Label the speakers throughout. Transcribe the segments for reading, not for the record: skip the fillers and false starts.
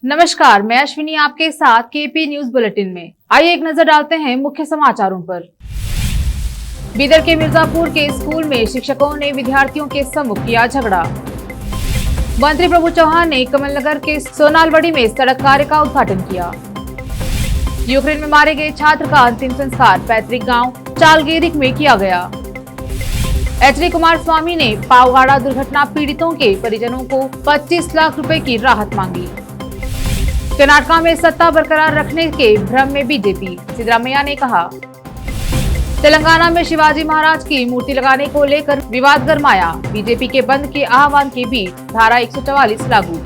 Speaker 1: नमस्कार, मैं अश्विनी आपके साथ केपी न्यूज बुलेटिन में। आइए एक नजर डालते हैं मुख्य समाचारों पर। बीदर के मिर्जापुर के स्कूल में शिक्षकों ने विद्यार्थियों के सम्मुख किया झगड़ा। मंत्री प्रभु चौहान ने कमलनगर के सोनालवड़ी में सड़क कार्य का उद्घाटन किया। यूक्रेन में मारे गए छात्र का अंतिम संस्कार पैतृक गांव चालगेरिक में किया गया। एचडी कुमारस्वामी ने पावगाड़ा दुर्घटना पीड़ितों के परिजनों को 25 लाख रुपए की राहत मांगी। कर्नाटक में सत्ता बरकरार रखने के भ्रम में बीजेपी, सिद्धरामैया ने कहा। तेलंगाना में शिवाजी महाराज की मूर्ति लगाने को लेकर विवाद गरमाया। बीजेपी के बंद के आह्वान के बीच धारा 144 लागू।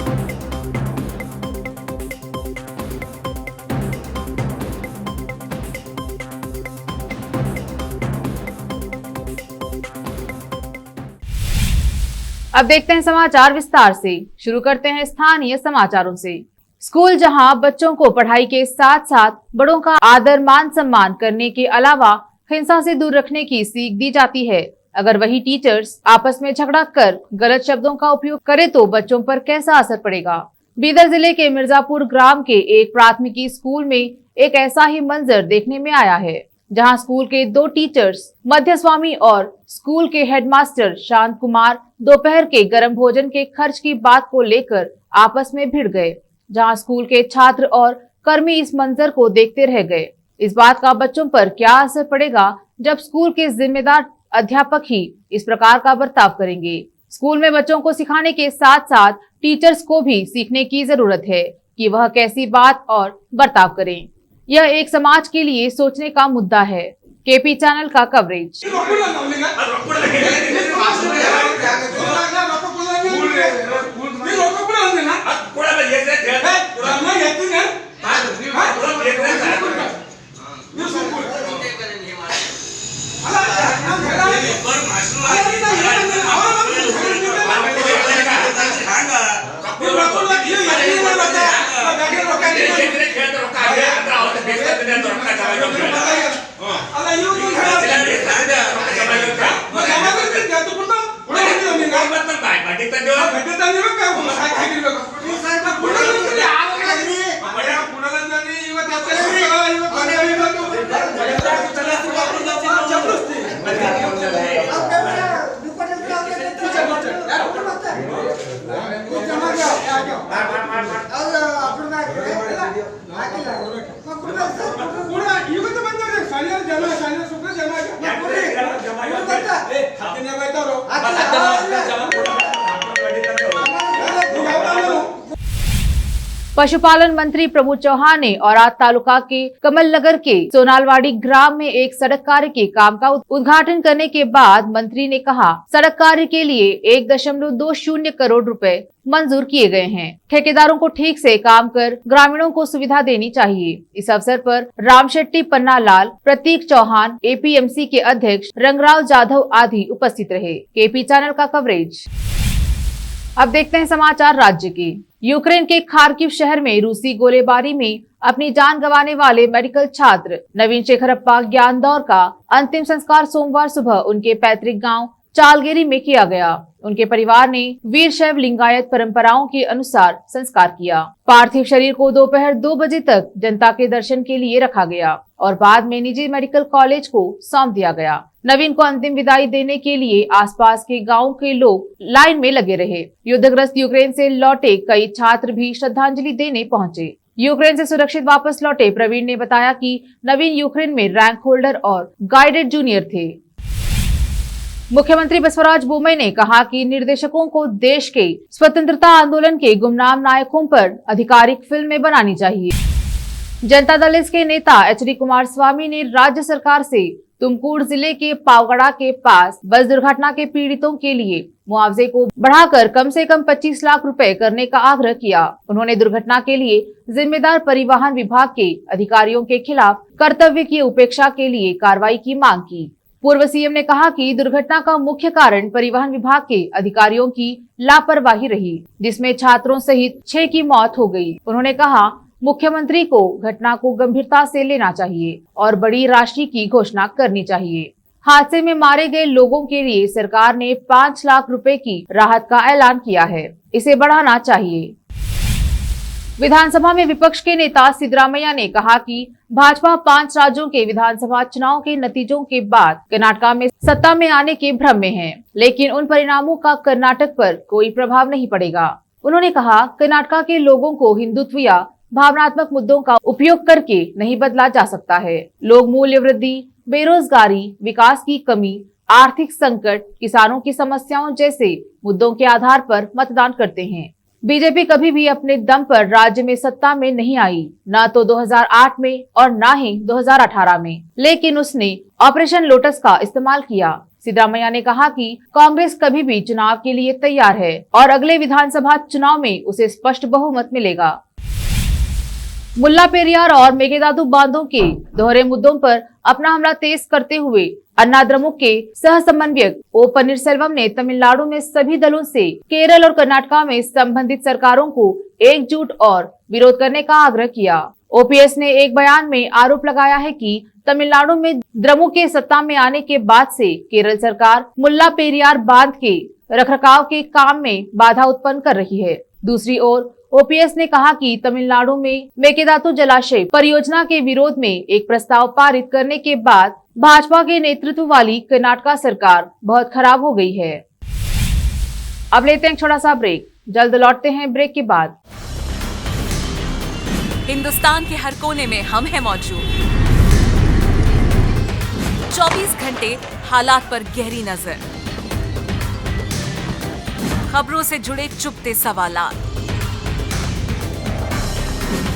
Speaker 1: अब देखते हैं समाचार विस्तार से। शुरू करते हैं स्थानीय समाचारों से। स्कूल जहां बच्चों को पढ़ाई के साथ साथ बड़ों का आदर मान सम्मान करने के अलावा हिंसा से दूर रखने की सीख दी जाती है, अगर वही टीचर्स आपस में झगड़ा कर गलत शब्दों का उपयोग करे तो बच्चों पर कैसा असर पड़ेगा। बीदर जिले के मिर्जापुर ग्राम के एक प्राथमिकी स्कूल में एक ऐसा ही मंजर देखने में आया है, जहां स्कूल के 2 टीचर्स मध्य स्वामी और स्कूल के हेडमास्टर शांत कुमार दोपहर के गर्म भोजन के खर्च की बात को लेकर आपस में भिड़ गए, जहां स्कूल के छात्र और कर्मी इस मंजर को देखते रह गए। इस बात का बच्चों पर क्या असर पड़ेगा जब स्कूल के जिम्मेदार अध्यापक ही इस प्रकार का बर्ताव करेंगे। स्कूल में बच्चों को सिखाने के साथ साथ टीचर्स को भी सीखने की जरूरत है कि वह कैसी बात और बर्ताव करें। यह एक समाज के लिए सोचने का मुद्दा है। केपी चैनल का कवरेज। पशुपालन मंत्री प्रभु चौहान ने औराद तालुका के कमलनगर के सोनालवाड़ी ग्राम में एक सड़क कार्य के काम का उद्घाटन करने के बाद मंत्री ने कहा, सड़क कार्य के लिए 1.20 करोड़ रुपए मंजूर किए गए हैं। ठेकेदारों को ठीक से काम कर ग्रामीणों को सुविधा देनी चाहिए। इस अवसर पर राम शेट्टी, पन्ना लाल, प्रतीक चौहान, एपीएमसी के अध्यक्ष रंगराव जाधव आदि उपस्थित रहे। केपी चैनल का कवरेज। अब देखते हैं समाचार राज्य के। यूक्रेन के खार्किव शहर में रूसी गोलीबारी में अपनी जान गंवाने वाले मेडिकल छात्र नवीन शेखरप्पा ज्ञानदौर का अंतिम संस्कार सोमवार सुबह उनके पैतृक गांव चालगेरी में किया गया। उनके परिवार ने वीर शैव लिंगायत परंपराओं के अनुसार संस्कार किया। पार्थिव शरीर को दोपहर 2 बजे तक जनता के दर्शन के लिए रखा गया और बाद में निजी मेडिकल कॉलेज को सौंप दिया गया। नवीन को अंतिम विदाई देने के लिए आसपास के गांव के लोग लाइन में लगे रहे। युद्धग्रस्त यूक्रेन से लौटे कई छात्र भी श्रद्धांजलि देने पहुंचे। यूक्रेन से सुरक्षित वापस लौटे प्रवीण ने बताया कि नवीन यूक्रेन में रैंक होल्डर और गाइडेड जूनियर थे। मुख्यमंत्री बसवराज बोम्मई ने कहा कि निर्देशकों को देश के स्वतंत्रता आंदोलन के गुमनाम नायकों पर आधिकारिक फिल्में बनानी चाहिए। जनता दल एस के नेता एचडी कुमारस्वामी ने राज्य सरकार से तुमकुर जिले के पावगड़ा के पास बस दुर्घटना के पीड़ितों के लिए मुआवजे को बढ़ाकर कम से कम 25 लाख रुपए करने का आग्रह किया। उन्होंने दुर्घटना के लिए जिम्मेदार परिवहन विभाग के अधिकारियों के खिलाफ कर्तव्य की उपेक्षा के लिए कार्रवाई की मांग की। पूर्व सीएम ने कहा कि दुर्घटना का मुख्य कारण परिवहन विभाग के अधिकारियों की लापरवाही रही, जिसमें छात्रों सहित 6 की मौत हो गई। उन्होंने कहा, मुख्यमंत्री को घटना को गंभीरता से लेना चाहिए और बड़ी राशि की घोषणा करनी चाहिए। हादसे में मारे गए लोगों के लिए सरकार ने 5 लाख रुपए की राहत का ऐलान किया है, इसे बढ़ाना चाहिए। विधानसभा में विपक्ष के नेता सिद्धरामैया ने कहा कि भाजपा 5 राज्यों के विधानसभा चुनाव के नतीजों के बाद कर्नाटक में सत्ता में आने के भ्रम में है, लेकिन उन परिणामों का कर्नाटक पर कोई प्रभाव नहीं पड़ेगा। उन्होंने कहा, कर्नाटक के लोगों को हिंदुत्व या भावनात्मक मुद्दों का उपयोग करके नहीं बदला जा सकता है। लोग मूल्य वृद्धि, बेरोजगारी, विकास की कमी, आर्थिक संकट, किसानों की समस्याओं जैसे मुद्दों के आधार पर मतदान करते हैं। बीजेपी कभी भी अपने दम पर राज्य में सत्ता में नहीं आई, न तो 2008 में और न ही 2018 में, लेकिन उसने ऑपरेशन लोटस का इस्तेमाल किया। सिद्धरामैया ने कहा कि कांग्रेस कभी भी चुनाव के लिए तैयार है और अगले विधानसभा चुनाव में उसे स्पष्ट बहुमत मिलेगा। मुल्ला पेरियार और मेकेदातु बांधों के दोहरे मुद्दों पर अपना हमला तेज करते हुए अन्ना द्रमुक के सह समन्वयक ओ पनीरसेल्वम ने तमिलनाडु में सभी दलों से केरल और कर्नाटक में संबंधित सरकारों को एकजुट और विरोध करने का आग्रह किया। ओपीएस ने एक बयान में आरोप लगाया है कि तमिलनाडु में द्रमुक के सत्ता में आने के बाद से केरल सरकार मुल्ला पेरियार बांध के रखरखाव के काम में बाधा उत्पन्न कर रही है। दूसरी ओर ओपीएस ने कहा कि तमिलनाडु में मेकेदातु जलाशय परियोजना के विरोध में एक प्रस्ताव पारित करने के बाद भाजपा के नेतृत्व वाली कर्नाटक सरकार बहुत खराब हो गई है। अब लेते हैं छोटा सा ब्रेक, जल्द लौटते हैं ब्रेक के बाद।
Speaker 2: हिंदुस्तान के हर कोने में हम हैं मौजूद, 24 घंटे हालात पर गहरी नजर, खबरों से जुड़े चुपते सवालात,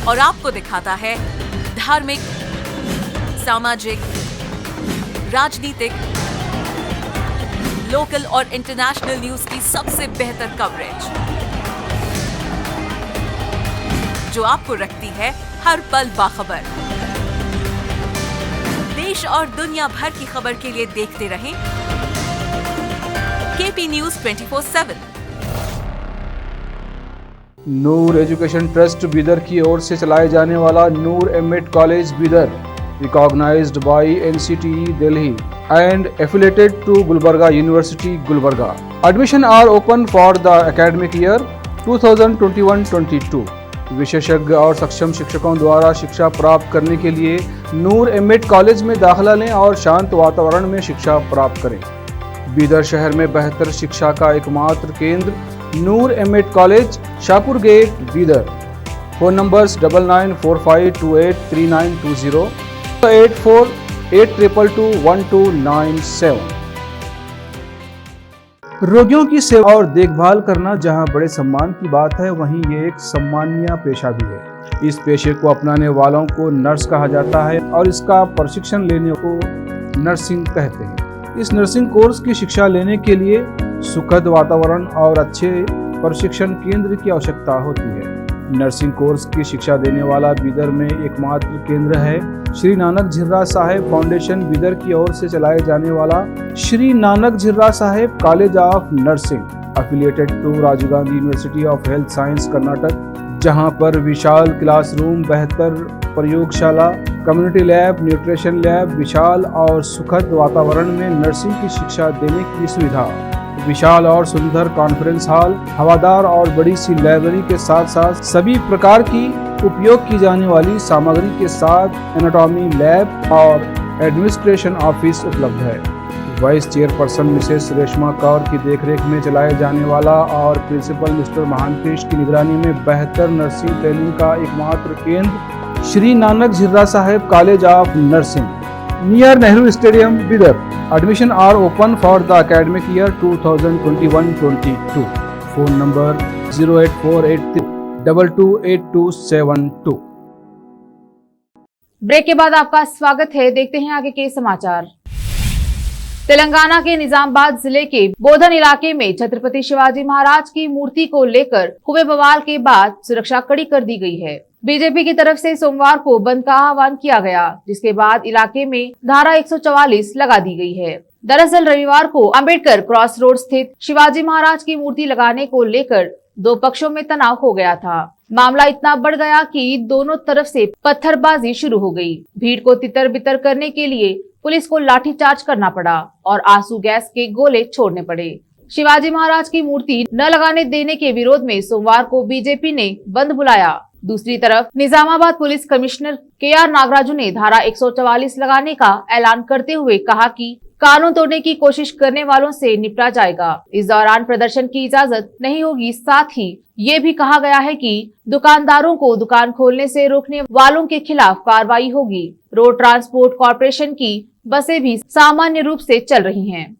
Speaker 2: और आपको दिखाता है धार्मिक, सामाजिक, राजनीतिक, लोकल और इंटरनेशनल न्यूज की सबसे बेहतर कवरेज, जो आपको रखती है हर पल बाखबर। देश और दुनिया भर की खबर के लिए देखते रहें KP news 24/7।
Speaker 3: Noor education trust Bidar की ओर से चलाए जाने वाला Noor MEd college Bidar, recognized by NCTE Delhi and affiliated to Gulbarga University, Gulbarga. Admission are open for the academic year 2021-22. विशेषज्ञ और सक्षम शिक्षकों द्वारा शिक्षा प्राप्त करने के लिए नूर एमएड कॉलेज में दाखिला लें और शांत वातावरण में शिक्षा प्राप्त करें। बीदर शहर में बेहतर शिक्षा का एकमात्र केंद्र Noor MEd college, Shahpur gate, Bidar. Phone numbers 9945283920, 8482221297। रोगियों की सेवा और देखभाल करना जहां बड़े सम्मान की बात है, वहीं ये एक सम्मानीय पेशा भी है। इस पेशे को अपनाने वालों को नर्स कहा जाता है और इसका प्रशिक्षण लेने को नर्सिंग कहते हैं। इस नर्सिंग कोर्स की शिक्षा लेने के लिए सुखद वातावरण और अच्छे प्रशिक्षण केंद्र की आवश्यकता होती है। नर्सिंग कोर्स की शिक्षा देने वाला बीदर में एकमात्र केंद्र है श्री नानक झिर्रा साहेब फाउंडेशन बीदर की ओर से चलाए जाने वाला Shri Nanak Jhira Saheb college of nursing, affiliated to Rajiv Gandhi university of health science Karnataka, जहां पर विशाल क्लासरूम, बेहतर प्रयोगशाला, कम्युनिटी लैब, न्यूट्रिशन लैब, विशाल और सुखद वातावरण में नर्सिंग की शिक्षा देने की सुविधा, विशाल और सुंदर कॉन्फ्रेंस हॉल, हवादार और बड़ी सी लाइब्रेरी के साथ साथ सभी प्रकार की उपयोग की जाने वाली सामग्री के साथ एनाटॉमी लैब और एडमिनिस्ट्रेशन ऑफिस उपलब्ध है। Vice chairperson Mrs Reshma Kaur की देखरेख में चलाए जाने वाला और प्रिंसिपल मिस्टर महांतेश की निगरानी में बेहतर नर्सिंग ट्रेनिंग का एकमात्र केंद्र Shri Nanak Jhira Saheb college of nursing, near Nehru stadium, Bidar. Admission are open for the academic year 2021-22. Phone number 08483228272।
Speaker 1: Break के बाद आपका स्वागत है। देखते हैं आगे के समाचार। तेलंगाना के निजामाबाद जिले के बोधन इलाके में छत्रपति शिवाजी महाराज की मूर्ति को लेकर हुए बवाल के बाद सुरक्षा कड़ी कर दी गई है। बीजेपी की तरफ से सोमवार को बंद का आह्वान किया गया, जिसके बाद इलाके में धारा 144 लगा दी गई है। दरअसल रविवार को अंबेडकर क्रॉस रोड स्थित शिवाजी महाराज की मूर्ति लगाने को लेकर दो पक्षों में तनाव हो गया था। मामला इतना बढ़ गया कि दोनों तरफ से पत्थरबाजी शुरू हो गई। भीड़ को तितर बितर करने के लिए पुलिस को लाठीचार्ज करना पड़ा और आंसू गैस के गोले छोड़ने पड़े। शिवाजी महाराज की मूर्ति न लगाने देने के विरोध में सोमवार को बीजेपी ने बंद बुलाया, दूसरी तरफ Nizamabad police commissioner KR Nagaraju ने धारा 144 लगाने का ऐलान करते हुए कहा कि कानून तोड़ने की कोशिश करने वालों से निपटा जाएगा। इस दौरान प्रदर्शन की इजाजत नहीं होगी। साथ ही ये भी कहा गया है कि दुकानदारों को दुकान खोलने से रोकने वालों के खिलाफ कार्रवाई होगी। रोड ट्रांसपोर्ट कॉरपोरेशन की बसें भी सामान्य रूप से चल रही हैं।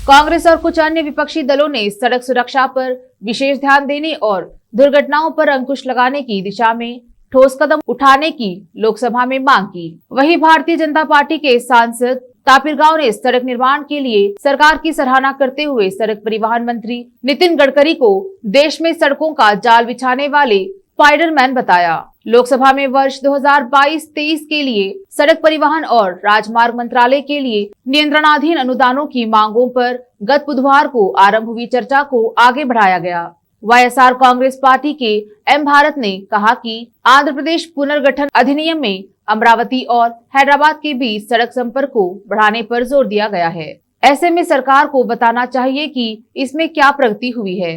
Speaker 1: कांग्रेस और कुछ अन्य विपक्षी दलों ने सड़क सुरक्षा पर विशेष ध्यान देने और दुर्घटनाओं पर अंकुश लगाने की दिशा में ठोस कदम उठाने की लोकसभा में मांग की। वहीं भारतीय जनता पार्टी के सांसद तापिर गांव ने सड़क निर्माण के लिए सरकार की सराहना करते हुए सड़क परिवहन मंत्री नितिन गडकरी को देश में सड़कों का जाल बिछाने वाले स्पाइडरमैन बताया। लोकसभा में वर्ष 2022-23 के लिए सड़क परिवहन और राजमार्ग मंत्रालय के लिए नियंत्रणाधीन अनुदानों की मांगों पर गत बुधवार को आरंभ हुई चर्चा को आगे बढ़ाया गया। YSR कांग्रेस पार्टी के M भारत ने कहा कि आंध्र प्रदेश पुनर्गठन अधिनियम में अमरावती और हैदराबाद के बीच सड़क संपर्क को बढ़ाने पर जोर दिया गया है। ऐसे में सरकार को बताना चाहिए कि इसमें क्या प्रगति हुई है।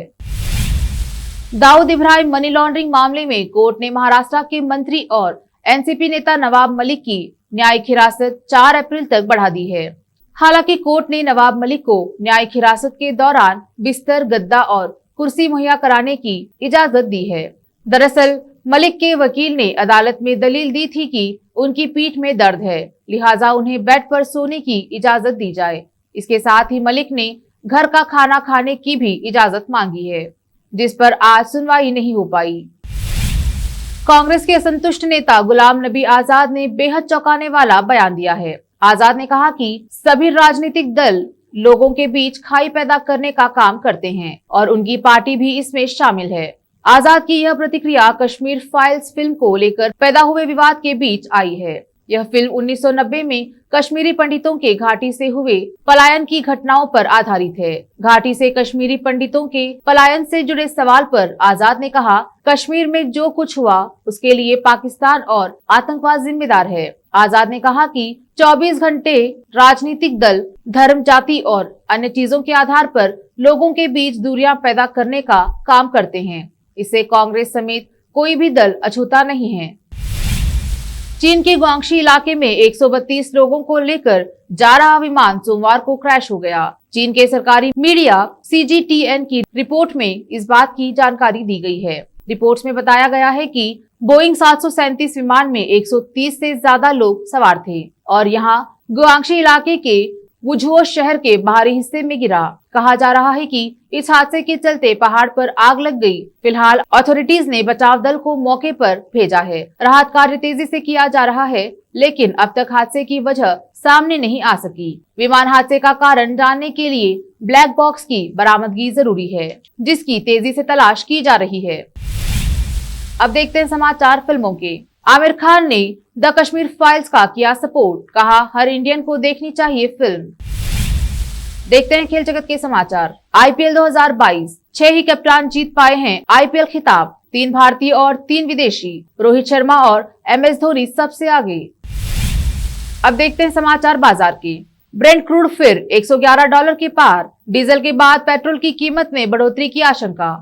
Speaker 1: दाऊद इब्राहिम मनी लॉन्ड्रिंग मामले में कोर्ट ने महाराष्ट्र के मंत्री और NCP नेता नवाब मलिक की न्यायिक हिरासत 4 अप्रैल तक बढ़ा दी है। हालांकि कोर्ट ने नवाब मलिक को न्यायिक हिरासत के दौरान बिस्तर, गद्दा और कुर्सी मुहैया कराने की इजाजत दी है। दरअसल मलिक के वकील ने अदालत में दलील दी थी कि उनकी पीठ में दर्द है, लिहाजा उन्हें बेड पर सोने की इजाजत दी जाए। इसके साथ ही मलिक ने घर का खाना खाने की भी इजाजत मांगी है, जिस पर आज सुनवाई नहीं हो पाई। कांग्रेस के असंतुष्ट नेता गुलाम नबी आजाद ने बेहद चौंकाने वाला बयान दिया है। आजाद ने कहा कि सभी राजनीतिक दल लोगों के बीच खाई पैदा करने का काम करते हैं और उनकी पार्टी भी इसमें शामिल है। आजाद की यह प्रतिक्रिया कश्मीर फाइल्स फिल्म को लेकर पैदा हुए विवाद के बीच आई है। यह फिल्म 1990 में कश्मीरी पंडितों के घाटी से हुए पलायन की घटनाओं पर आधारित है। घाटी से कश्मीरी पंडितों के पलायन से जुड़े सवाल पर आजाद ने कहा, कश्मीर में जो कुछ हुआ उसके लिए पाकिस्तान और आतंकवाद जिम्मेदार है। आजाद ने कहा कि 24 घंटे राजनीतिक दल धर्म, जाति और अन्य चीजों के आधार पर लोगों के बीच दूरियां पैदा करने का काम करते हैं। इससे कांग्रेस समेत कोई भी दल अछूता नहीं है। चीन के गुआंगशी इलाके में 132 लोगों को लेकर जा रहा विमान सोमवार को क्रैश हो गया। चीन के सरकारी मीडिया CGTN की रिपोर्ट में इस बात की जानकारी दी गई है। रिपोर्ट्स में बताया गया है कि बोइंग 737 विमान में 130 से ज्यादा लोग सवार थे और यहां गुआंगशी इलाके के वुझुओ शहर के बाहरी हिस्से में गिरा। कहा जा रहा है कि इस हादसे के चलते पहाड़ पर आग लग गई। फिलहाल अथॉरिटीज ने बचाव दल को मौके पर भेजा है। राहत कार्य तेजी से किया जा रहा है, लेकिन अब तक हादसे की वजह सामने नहीं आ सकी। विमान हादसे का कारण जानने के लिए ब्लैक बॉक्स की बरामदगी जरूरी है, जिसकी तेजी से तलाश की जा रही है। अब देखते हैं समाचार फिल्मों के। आमिर खान ने द कश्मीर फाइल्स का किया सपोर्ट, कहा हर इंडियन को देखनी चाहिए फिल्म। देखते हैं खेल जगत के समाचार। IPL 2022 6 ही कप्तान जीत पाए हैं IPL खिताब, 3 भारतीय और 3 विदेशी। रोहित शर्मा और MS धोनी सबसे आगे। अब देखते हैं समाचार बाजार के। ब्रेंट क्रूड फिर $111 के पार, डीजल के बाद पेट्रोल की कीमत में बढ़ोतरी की आशंका।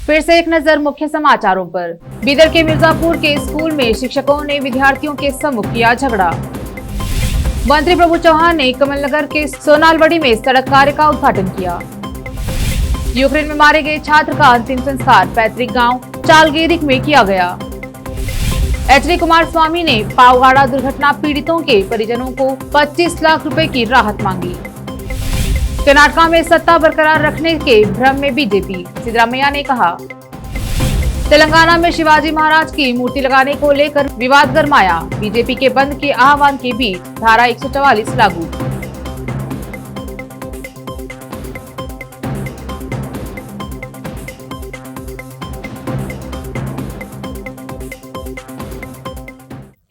Speaker 1: फिर से एक नजर मुख्य समाचारों पर। बीदर के मिर्जापुर के स्कूल में शिक्षकों ने विद्यार्थियों के सम्मुख किया झगड़ा। मंत्री प्रभु चौहान ने कमलनगर के सोनालवड़ी में सड़क कार्य का उद्घाटन किया। यूक्रेन में मारे गए छात्र का अंतिम संस्कार पैतृक गांव चालगेरिक में किया गया। HD कुमारस्वामी ने पावगाड़ा दुर्घटना पीड़ितों के परिजनों को 25 लाख रुपए की राहत मांगी। कर्नाटक में सत्ता बरकरार रखने के भ्रम में बीजेपी, सिद्धरामैया ने कहा। तेलंगाना में शिवाजी महाराज की मूर्ति लगाने को लेकर विवाद गरमाया। बीजेपी के बंद के आह्वान के बीच धारा 144 लागू।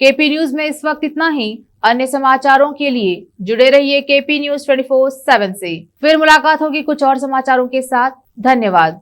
Speaker 1: KP न्यूज में इस वक्त इतना ही। अन्य समाचारों के लिए जुड़े रहिए KP न्यूज 24/7 से। फिर मुलाकात होगी कुछ और समाचारों के साथ। धन्यवाद।